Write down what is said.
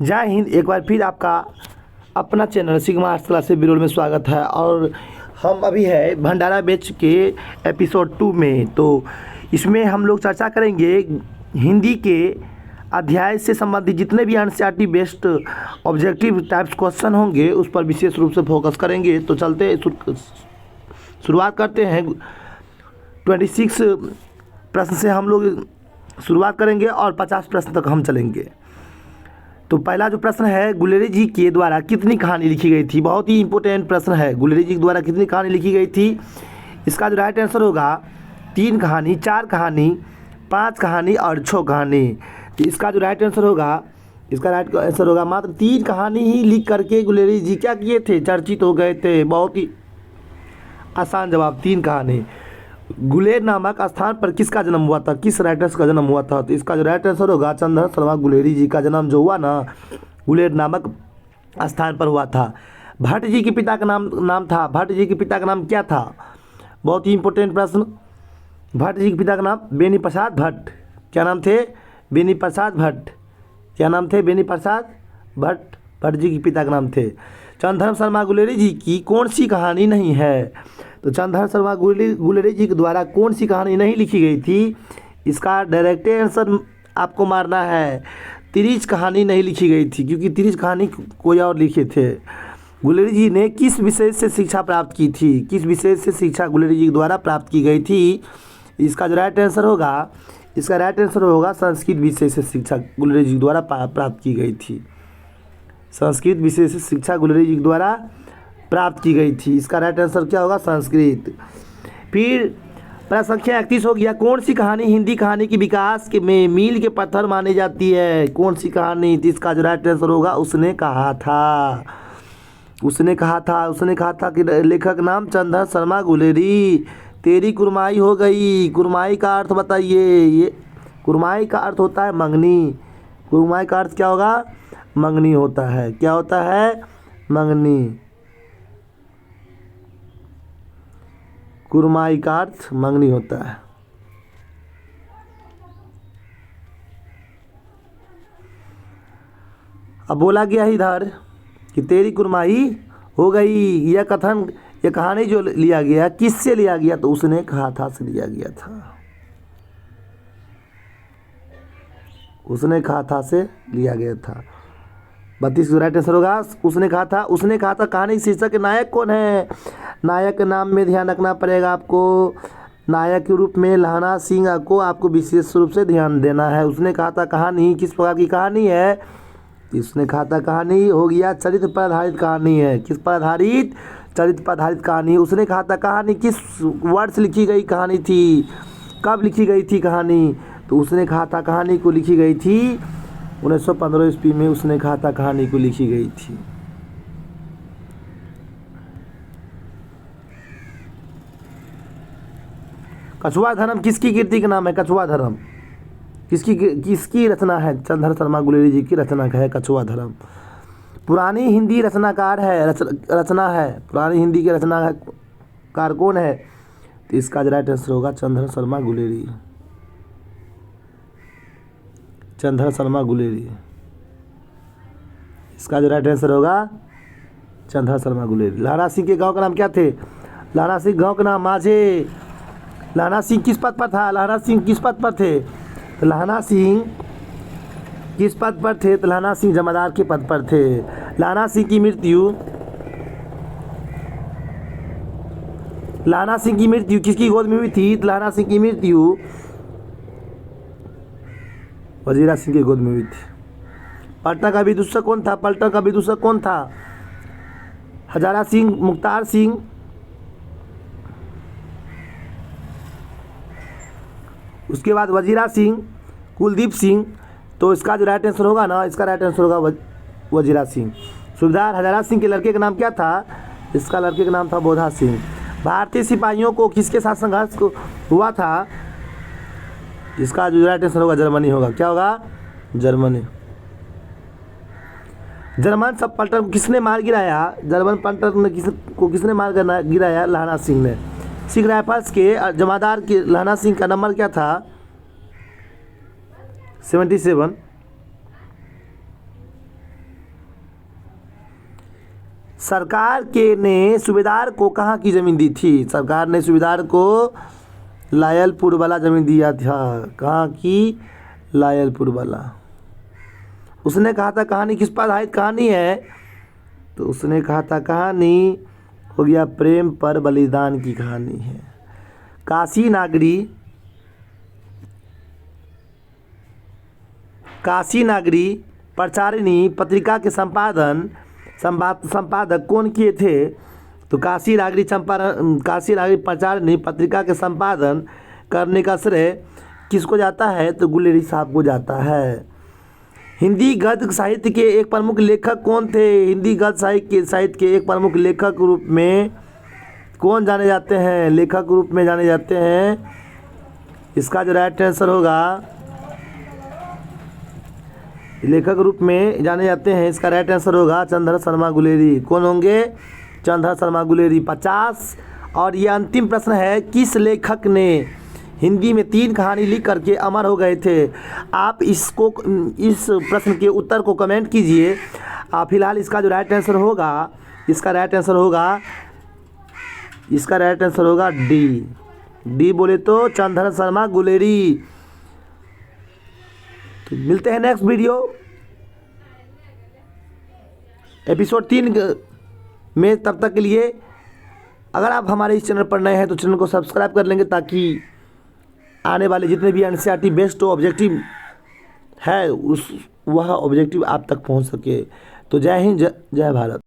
जय हिंद। एक बार फिर आपका अपना channel sigma arts classes Birol में स्वागत है। और हम अभी है भंडारा बैच के एपिसोड 2 में। तो इसमें हम लोग चर्चा करेंगे हिंदी के अध्याय से संबंधित जितने भी NCERT based objective types question होंगे उस पर विशेष रूप से फोकस करेंगे। तो चलते शुरुआत करते हैं। 26 प्रश्न से हम लोग शुरुआत करेंगे और 50 प्रश्न तक हम चलेंगे। तो पहला जो प्रश्न है, गुलेरी जी के द्वारा कितनी कहानी लिखी गई थी। बहुत ही इंपॉर्टेंट प्रश्न है। गुलेरी जी के द्वारा कितनी कहानी लिखी गई थी। इसका जो राइट आंसर होगा 3 कहानी, 4 कहानी, 5 कहानी और 6 कहानी। तो इसका जो राइट आंसर होगा मात्र 3 कहानी ही लिख करके गुलेरी जी क्या किए थे, चर्चित हो गए थे। बहुत ही आसान जवाब, 3 कहानी। गुलेर नामक स्थान पर किसका जन्म हुआ था, किस राइटर्स का जन्म हुआ था। तो इसका जो राइट आंसर होगा चंद्रधर शर्मा गुलेरी जी का जन्म जो हुआ ना, गुलेर नामक स्थान पर हुआ था। भट्ट जी के पिता का नाम था, भट्ट जी के पिता का नाम क्या था। बहुत ही इंपॉर्टेंट प्रश्न। भट्ट जी के पिता का नाम बेनी प्रसाद भट्ट। क्या नाम थे, बेनी प्रसाद भट्ट। क्या नाम थे, बेनी प्रसाद भट्ट। भट्ट जी के पिता का नाम थे। चंद्रधर शर्मा गुलेरी जी की कौन सी कहानी नहीं है। तो चंद्रधर शर्मा गुलेरी जी के द्वारा कौन सी कहानी नहीं लिखी गई थी। इसका डायरेक्ट आंसर आपको मारना है। तिरिच कहानी नहीं लिखी गई थी, क्योंकि तिरिच कहानी कोई और लिखे थे। गुलेरी जी ने किस विषय से शिक्षा प्राप्त की थी, किस विषय से शिक्षा गुलेरी जी के द्वारा प्राप्त की गई थी। इसका जो राइट आंसर होगा, संस्कृत विषय से शिक्षा गुलेरी जी के द्वारा प्राप्त की गई थी। संस्कृत विषय से शिक्षा गुलेरी जी के द्वारा प्राप्त की गई थी। इसका राइट आंसर क्या होगा, संस्कृत। फिर प्रश्न संख्या 31 हो गया। कौन सी कहानी हिंदी कहानी के विकास के में मील के पत्थर मानी जाती है। कौन सी कहानी। तो इसका जो राइट आंसर होगा उसने कहा था कि लेखक नाम चंद्रधर शर्मा गुलेरी। तेरी कुरमाई हो गई। कुरमाई का अर्थ बताइए। ये कुरमाई का अर्थ होता है मंगनी। कुरमाई का अर्थ क्या होगा, मंगनी होता है। क्या होता है, मंगनी। कुरमाई का अर्थ मंगनी होता है। अब बोला गया इधर कि तेरी कुरमाई हो गई। यह कथन, यह कहानी जो लिया गया किससे लिया गया, तो उसने कहा था से लिया गया था। उसने कहा था से लिया गया था। 32 राइट आंसर होगा उसने कहा था। कहानी के शीर्षक के नायक कौन है। नायक के नाम में ध्यान रखना पड़ेगा आपको। नायक के रूप में लहना सिंह को आपको विशेष रूप से ध्यान देना है। उसने कहा था कहानी किस प्रकार की कहानी है। उसने कहा था कहानी हो गया चरित्र पर आधारित कहानी है। किस पर आधारित, चरित्र पर आधारित कहानी। उसने कहा था कहानी किस वर्ड से लिखी गई कहानी थी, कब लिखी गई थी कहानी। तो उसने कहा था कहानी को लिखी गई थी 1915 ईस्वी में। उसने कहा था कहानी को लिखी गई थी। कछुआ धर्म किसकी कृति का नाम है। कछुआ धर्म किसकी रचना है। चंद्रधर शर्मा गुलेरी जी की रचना है कछुआ धर्म। पुरानी हिंदी रचनाकार है, रचना है। पुरानी हिंदी के रचनाकार कौन है। तो इसका राइट आंसर होगा चंद्रधर शर्मा गुलेरी। चंद्रधर शर्मा गुलेरी। इसका जो राइट आंसर होगा चंद्रधर शर्मा गुलेरी। लहरा सिंह के गांव का नाम क्या थे। लहरा सिंह गांव का नाम माझे। लहरा सिंह किस पद पर था। लहरा सिंह किस पद पर थे। तो लहरा सिंह किस पद पर थे। तो लहरा सिंह जमादार के पद पर थे। लहरा सिंह की मृत्यु किसकी गोद में हुई थी। तो लहरा सिंह की मृत्यु वजीरा सिंह की गोद में हुई थी। पलटन का विदूषक कौन था। पलटन का विदूषक कौन था। हजारा सिंह, मुख्तार सिंह, उसके बाद वजीरा सिंह, कुलदीप सिंह। तो इसका जो राइट आंसर होगा ना, इसका राइट आंसर होगा वजीरा सिंह। सूबेदार हजारा सिंह के लड़के का नाम क्या था। इसका लड़के का नाम था बोधा सिंह। भारतीय सिपाहियों को किसके साथ संघर्ष हुआ था। इसका जो राइट आंसर होगा जर्मनी होगा। क्या होगा, जर्मनी। जर्मन सब पलटन को किसने मार गिराया। जर्मन पलटन ने किसने मार गिराया। लहरा सिंह ने। सिख राइफल्स के जमादार के लहरा सिंह का नंबर क्या था, 77। सरकार के ने सूबेदार को कहाँ की ज़मीन दी थी? सरकार ने सूबेदार को लायलपुर वाला ज़मीन दिया था। कहाँ की? लायलपुर वाला। उसने कहा था कहानी किस पर आधारित कहानी है? तो उसने कहा था कहानी हो गया प्रेम पर बलिदान की कहानी है। काशी नागरी प्रचारिणी पत्रिका के संपादक कौन किए थे? तो काशी नागरी प्रचारिणी पत्रिका के संपादन करने का श्रेय किसको जाता है? तो गुलेरी साहब को जाता है। हिंदी गद्य साहित्य के एक प्रमुख लेखक कौन थे? हिंदी गद्य साहित्य के एक प्रमुख लेखक रूप में कौन जाने जाते हैं? लेखक रूप में जाने जाते हैं, इसका जो राइट आंसर होगा, लेखक रूप में जाने जाते हैं, इसका राइट आंसर होगा चंद्रधर शर्मा गुलेरी। कौन होंगे? चंद्रधर शर्मा गुलेरी। 50। और ये अंतिम प्रश्न है, किस लेखक ने हिंदी में 3 कहानी लिख करके अमर हो गए थे? आप इस प्रश्न के उत्तर को कमेंट कीजिए। फिलहाल इसका जो राइट आंसर होगा, इसका राइट आंसर होगा डी बोले तो चंद्रधर शर्मा गुलेरी। तो मिलते हैं नेक्स्ट वीडियो एपिसोड 3 में। तब तक के लिए अगर आप हमारे इस चैनल पर नए हैं तो चैनल को सब्सक्राइब कर लेंगे, ताकि आने वाले जितने भी एनसीईआरटी बेस्ड ऑब्जेक्टिव है वह ऑब्जेक्टिव आप तक पहुंच सके। तो जय हिंद, जय भारत।